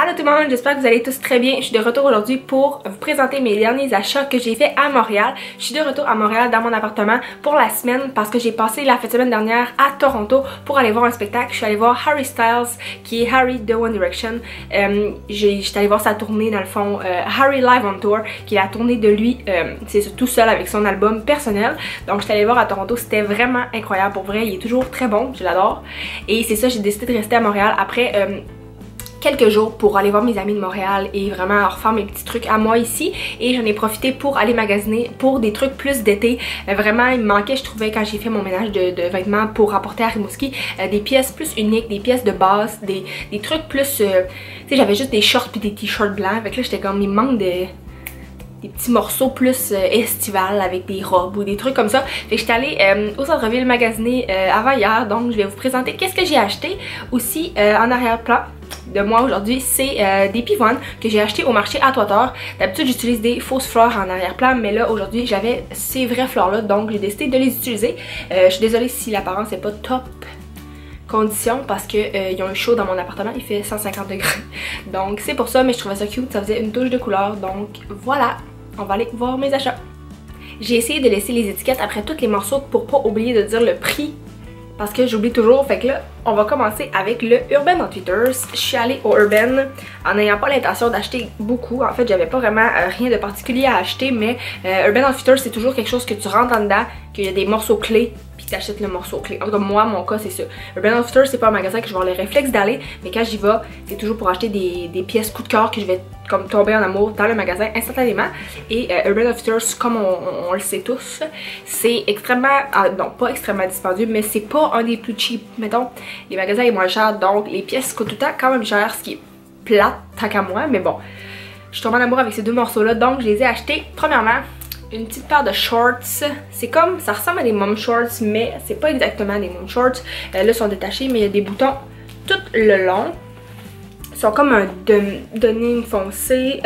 Allô tout le monde, j'espère que vous allez tous très bien. Je suis de retour aujourd'hui pour vous présenter mes derniers achats que j'ai fait à Montréal. Je suis de retour à Montréal dans mon appartement pour la semaine parce que j'ai passé la fin de semaine dernière à Toronto pour aller voir un spectacle. Je suis allée voir Harry Styles qui est Harry de One Direction. J'étais allée voir sa tournée dans le fond, Harry Live on Tour, qui est la tournée de lui, c'est tout seul avec son album personnel. Donc j'étais allée voir à Toronto, c'était vraiment incroyable pour vrai, il est toujours très bon, je l'adore. Et c'est ça, j'ai décidé de rester à Montréal après quelques jours pour aller voir mes amis de Montréal et vraiment refaire mes petits trucs à moi ici, et j'en ai profité pour aller magasiner pour des trucs plus d'été. Vraiment il me manquait, je trouvais, quand j'ai fait mon ménage de vêtements pour rapporter à Rimouski, des pièces plus uniques, des pièces de base, des trucs plus tu sais, j'avais juste des shorts puis des t-shirts blancs, avec là j'étais comme, il me manque des petits morceaux plus estivales avec des robes ou des trucs comme ça. Fait que j'étais allée au centre-ville magasiner avant hier, donc je vais vous présenter qu'est-ce que j'ai acheté. Aussi en arrière-plan de moi aujourd'hui, c'est des pivoines que j'ai acheté au marché à Toiteur. D'habitude j'utilise des fausses fleurs en arrière-plan, mais là aujourd'hui j'avais ces vraies fleurs là, donc j'ai décidé de les utiliser. Je suis désolée si l'apparence n'est pas top condition parce que il y a un chaud dans mon appartement, il fait 150 degrés. Donc c'est pour ça, mais je trouvais ça cute, ça faisait une touche de couleur, donc voilà. On va aller voir mes achats. J'ai essayé de laisser les étiquettes après tous les morceaux pour pas oublier de dire le prix, parce que j'oublie toujours. Fait que là, on va commencer avec le Urban Outfitters. Je suis allée au Urban en n'ayant pas l'intention d'acheter beaucoup. En fait, j'avais pas vraiment rien de particulier à acheter, mais Urban Outfitters, c'est toujours quelque chose que tu rentres en dedans, qu'il y a des morceaux clés, puis tu achètes le morceau clé. En tout cas, moi, mon cas, c'est ça. Urban Outfitters, c'est pas un magasin que je vais avoir les réflexes d'aller, mais quand j'y vais, c'est toujours pour acheter des pièces coup de cœur que je vais comme tomber en amour dans le magasin instantanément. Et Urban Outfitters, comme on le sait tous, c'est extrêmement, non pas extrêmement dispendieux, mais c'est pas un des plus cheap. Mettons, les magasins sont moins chers, donc les pièces coûtent tout le temps quand même cher, ce qui est plate tant qu'à moi, mais bon. Je suis tombée en amour avec ces deux morceaux-là, donc je les ai achetés. Premièrement, une petite paire de shorts. C'est comme, ça ressemble à des mom shorts, mais c'est pas exactement des mom shorts. Là, ils sont détachés, mais il y a des boutons tout le long. Ils sont comme un denim foncé.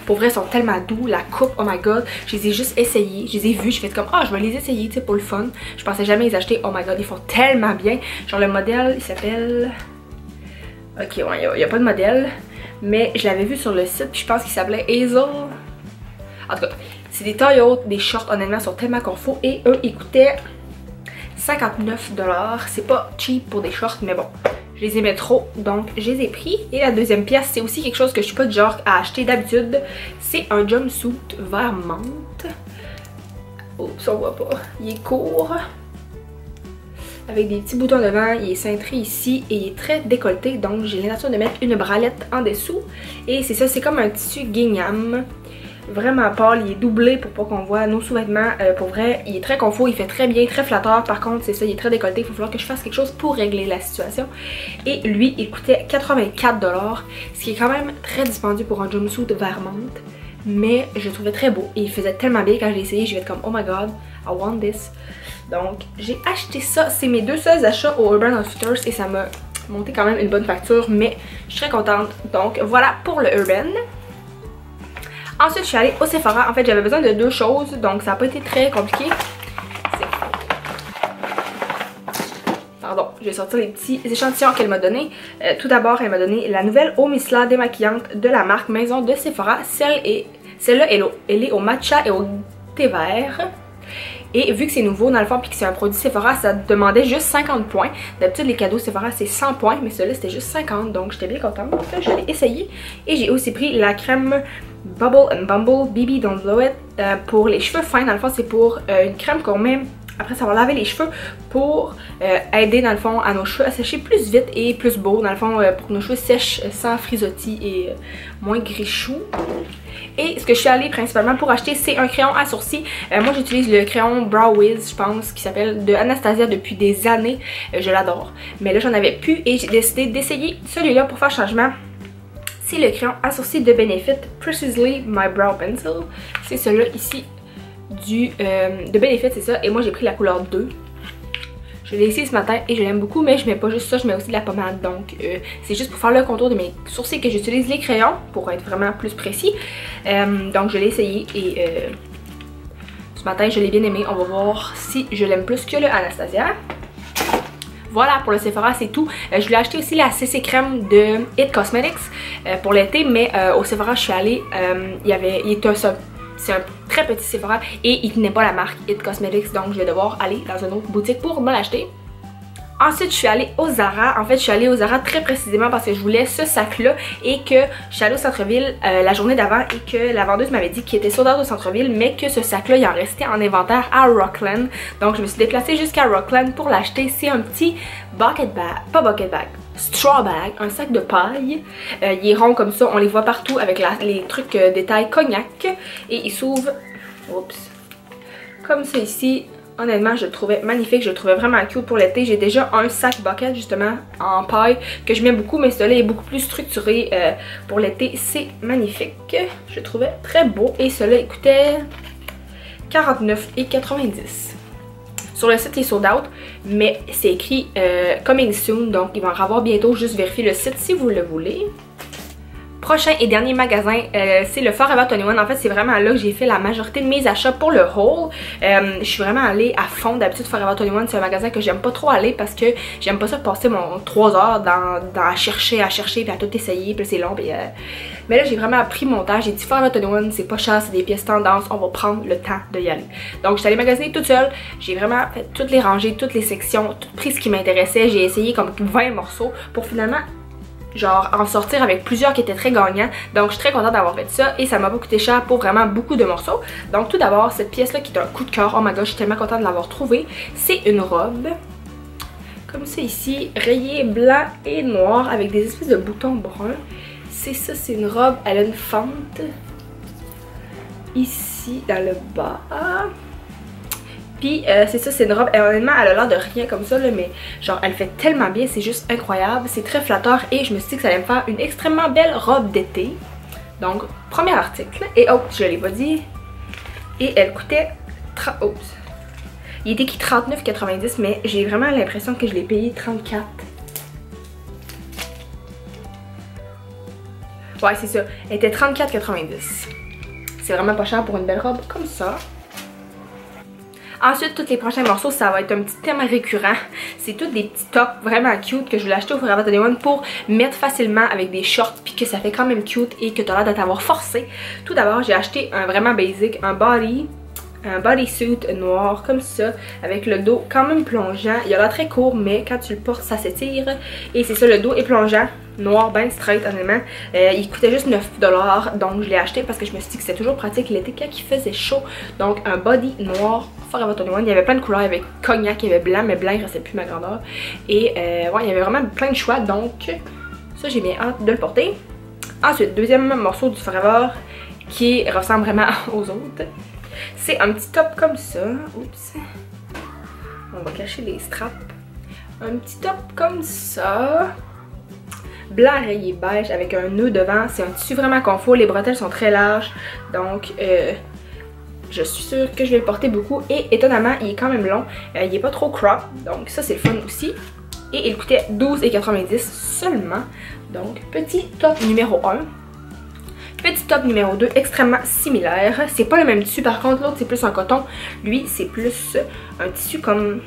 Pour vrai, ils sont tellement doux. La coupe, oh my god, je les ai juste essayés. Je les ai vus, je fais comme, ah, je vais les essayer, tu sais, pour le fun. Je pensais jamais les acheter. Oh my god, ils font tellement bien. Genre, le modèle, il s'appelle... Ok, ouais, il n'y a pas de modèle. Mais je l'avais vu sur le site, puis je pense qu'il s'appelait Hazel. En tout cas, c'est des tailles hautes, des shorts, honnêtement, sont tellement confort. Et eux, ils coûtaient 59 $. C'est pas cheap pour des shorts, mais bon, je les aimais trop, donc je les ai pris. Et la deuxième pièce, c'est aussi quelque chose que je suis pas du genre à acheter d'habitude. C'est un jumpsuit vert menthe. Oh, ça on voit pas. Il est court, avec des petits boutons devant, il est cintré ici et il est très décolleté, donc j'ai l'intention de mettre une bralette en dessous. Et c'est ça, c'est comme un tissu gingham, vraiment pâle, il est doublé pour pas qu'on voit nos sous-vêtements. Pour vrai, il est très confort, il fait très bien, très flatteur. Par contre, c'est ça, il est très décolleté, il va falloir que je fasse quelque chose pour régler la situation. Et lui, il coûtait 84 $, ce qui est quand même très dispendieux pour un jumpsuit vert menthe. Mais je le trouvais très beau et il faisait tellement bien. Quand je l'ai essayé, je vais être comme, oh my god, I want this. Donc j'ai acheté ça, c'est mes deux seuls achats au Urban Outfitters et ça m'a monté quand même une bonne facture, mais je suis très contente. Donc voilà pour le Urban. Ensuite je suis allée au Sephora, en fait j'avais besoin de deux choses, donc ça n'a pas été très compliqué. Pardon, je vais sortir les petits échantillons qu'elle m'a donné. Tout d'abord, elle m'a donné la nouvelle eau micellar démaquillante de la marque Maison de Sephora. Celle-là, elle est au matcha et au thé vert. Et vu que c'est nouveau dans le fond puis que c'est un produit Sephora, ça demandait juste 50 points. D'habitude les cadeaux Sephora c'est 100 points, mais celui-là c'était juste 50, donc j'étais bien contente. Je l'ai essayé. Et j'ai aussi pris la crème Bubble and Bumble BB Don't Blow It pour les cheveux fins. Dans le fond c'est pour une crème qu'on met après ça va laver les cheveux pour aider dans le fond à nos cheveux à sécher plus vite et plus beau. Dans le fond pour que nos cheveux sèchent sans frisottis et moins grichou. Et ce que je suis allée principalement pour acheter, c'est un crayon à sourcils. Moi j'utilise le crayon Brow Wiz, je pense, qui s'appelle de Anastasia depuis des années. Je l'adore. Mais là j'en avais plus et j'ai décidé d'essayer celui-là pour faire changement. C'est le crayon à sourcils de Benefit Precisely My Brow Pencil. C'est celui-là ici de Benefit, c'est ça. Et moi j'ai pris la couleur 2. Je l'ai essayé ce matin et je l'aime beaucoup, mais je mets pas juste ça, je mets aussi de la pommade. Donc c'est juste pour faire le contour de mes sourcils que j'utilise les crayons pour être vraiment plus précis. Donc je l'ai essayé et ce matin je l'ai bien aimé. On va voir si je l'aime plus que le Anastasia. voilà, pour le Sephora, c'est tout. Je voulais acheter aussi la CC crème de It Cosmetics pour l'été, mais au Sephora, je suis allée, c'est un très petit Sephora et il tenait pas la marque It Cosmetics, donc je vais devoir aller dans une autre boutique pour me l'acheter. Ensuite, je suis allée au Zara. En fait, je suis allée au Zara très précisément parce que je voulais ce sac-là et que je suis allée au centre-ville la journée d'avant et que la vendeuse m'avait dit qu'il était sold out au centre-ville, mais que ce sac-là, il en restait en inventaire à Rockland. Donc, je me suis déplacée jusqu'à Rockland pour l'acheter. C'est un petit bucket bag, pas bucket bag, straw bag, un sac de paille. Il est rond comme ça, on les voit partout avec les trucs détail cognac. Et il s'ouvre, oups, comme ça ici. Honnêtement, je le trouvais magnifique, je le trouvais vraiment cute pour l'été. J'ai déjà un sac bucket justement en paille que je mets beaucoup, mais celui-là est beaucoup plus structuré pour l'été. C'est magnifique, je le trouvais très beau et celui-là il coûtait 49,90. Sur le site il est sold out, mais c'est écrit coming soon, donc il va en avoir bientôt. Juste vérifier le site si vous le voulez. Prochain et dernier magasin, c'est le Forever 21. En fait, c'est vraiment là que j'ai fait la majorité de mes achats pour le haul. Je suis vraiment allée à fond. D'habitude, Forever 21, c'est un magasin que j'aime pas trop aller parce que j'aime pas ça passer mon 3 heures à chercher, puis à tout essayer, puis c'est long. Puis, mais là, j'ai vraiment pris mon temps. J'ai dit Forever 21, c'est pas cher, c'est des pièces tendance, on va prendre le temps de y aller. Donc, je suis allée magasiner toute seule. J'ai vraiment fait toutes les rangées, toutes les sections, tout pris ce qui m'intéressait. J'ai essayé comme 20 morceaux pour finalement genre en sortir avec plusieurs qui étaient très gagnants. Donc je suis très contente d'avoir fait ça et ça m'a pas coûté cher pour vraiment beaucoup de morceaux. Donc tout d'abord, cette pièce là qui est un coup de cœur, oh my god, je suis tellement contente de l'avoir trouvée. C'est une robe comme ça ici, rayée blanc et noir avec des espèces de boutons bruns. C'est ça, c'est une robe, elle a une fente ici dans le bas. Puis c'est ça, c'est une robe, honnêtement elle a l'air de rien comme ça là, mais genre elle fait tellement bien, c'est juste incroyable, c'est très flatteur et je me suis dit que ça allait me faire une extrêmement belle robe d'été. Donc premier article, et oh je l'ai pas dit, et elle coûtait, il était écrit 39,90 mais j'ai vraiment l'impression que je l'ai payé 34. Ouais c'est ça, elle était 34,90. C'est vraiment pas cher pour une belle robe comme ça. Ensuite, tous les prochains morceaux, ça va être un petit thème récurrent. C'est tous des petits tops vraiment cute que je voulais acheter au Forever 21 pour mettre facilement avec des shorts puis que ça fait quand même cute et que tu as l'air de t'avoir forcé. Tout d'abord, j'ai acheté un vraiment basic, un bodysuit noir comme ça avec le dos quand même plongeant. Il a l'air très court mais quand tu le portes, ça s'étire. Et c'est ça, le dos est plongeant. Noir, ben straight honnêtement. Il coûtait juste 9$, donc je l'ai acheté parce que je me suis dit que c'était toujours pratique l'été quand il faisait chaud. Donc un body noir Forever 21. Il y avait plein de couleurs, il y avait cognac, il y avait blanc, mais blanc il restait plus ma grandeur. Et ouais, il y avait vraiment plein de choix, donc ça j'ai bien hâte de le porter. Ensuite, deuxième morceau du Forever qui ressemble vraiment aux autres. C'est un petit top comme ça. Oups. On va cacher les straps. Un petit top comme ça. Blanc rayé beige avec un nœud devant. C'est un tissu vraiment confort. Les bretelles sont très larges. Donc, je suis sûre que je vais le porter beaucoup. Et étonnamment, il est quand même long. Il est pas trop crop. Donc, ça, c'est le fun aussi. Et il coûtait 12,90 seulement. Donc, petit top numéro 1. Petit top numéro 2, extrêmement similaire. C'est pas le même tissu par contre, l'autre c'est plus en coton. Lui c'est plus un tissu comme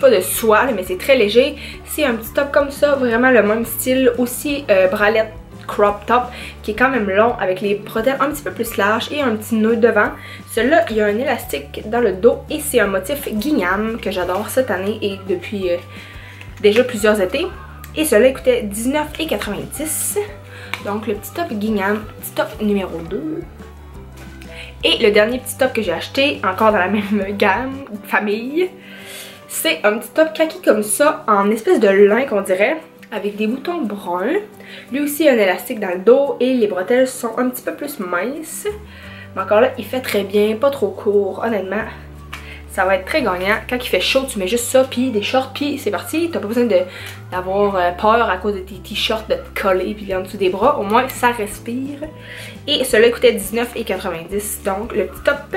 pas de soie, mais c'est très léger. C'est un petit top comme ça, vraiment le même style. Aussi bralette crop top qui est quand même long avec les bretelles un petit peu plus larges et un petit nœud devant. Celui-là, il y a un élastique dans le dos et c'est un motif gingham que j'adore cette année et depuis déjà plusieurs étés. Et celui-là coûtait 19,90 $. Donc le petit top gingham, petit top numéro 2. Et le dernier petit top que j'ai acheté, encore dans la même gamme, famille, c'est un petit top kaki comme ça, en espèce de lin qu'on dirait, avec des boutons bruns. Lui aussi il y a un élastique dans le dos et les bretelles sont un petit peu plus minces. Mais encore là, il fait très bien, pas trop court, honnêtement. Ça va être très gagnant. Quand il fait chaud, tu mets juste ça, puis des shorts, puis c'est parti. T'as pas besoin d'avoir peur à cause de tes t-shirts de te coller puis en dessous des bras. Au moins, ça respire. Et celui-là coûtait 19,90 $. Donc, le petit top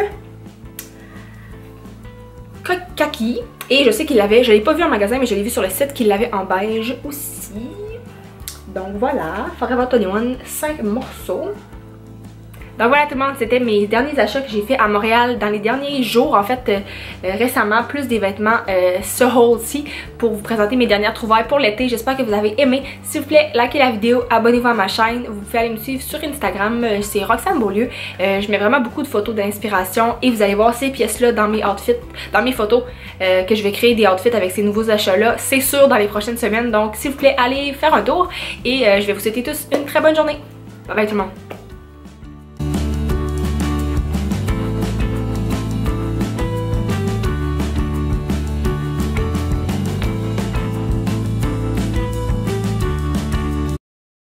kaki. Et je sais qu'il l'avait, je l'ai pas vu en magasin, mais je l'ai vu sur le site qu'il l'avait en beige aussi. Donc voilà, Forever 21, 5 morceaux. Donc voilà tout le monde, c'était mes derniers achats que j'ai fait à Montréal dans les derniers jours, en fait récemment, plus des vêtements ce haul-ci pour vous présenter mes dernières trouvailles pour l'été. J'espère que vous avez aimé. S'il vous plaît, likez la vidéo, abonnez-vous à ma chaîne. Vous pouvez aller me suivre sur Instagram, c'est Roxane Beaulieu. Je mets vraiment beaucoup de photos d'inspiration et vous allez voir ces pièces-là dans mes outfits, dans mes photos que je vais créer des outfits avec ces nouveaux achats-là. C'est sûr dans les prochaines semaines, donc s'il vous plaît, allez faire un tour et je vais vous souhaiter tous une très bonne journée. Bye bye tout le monde.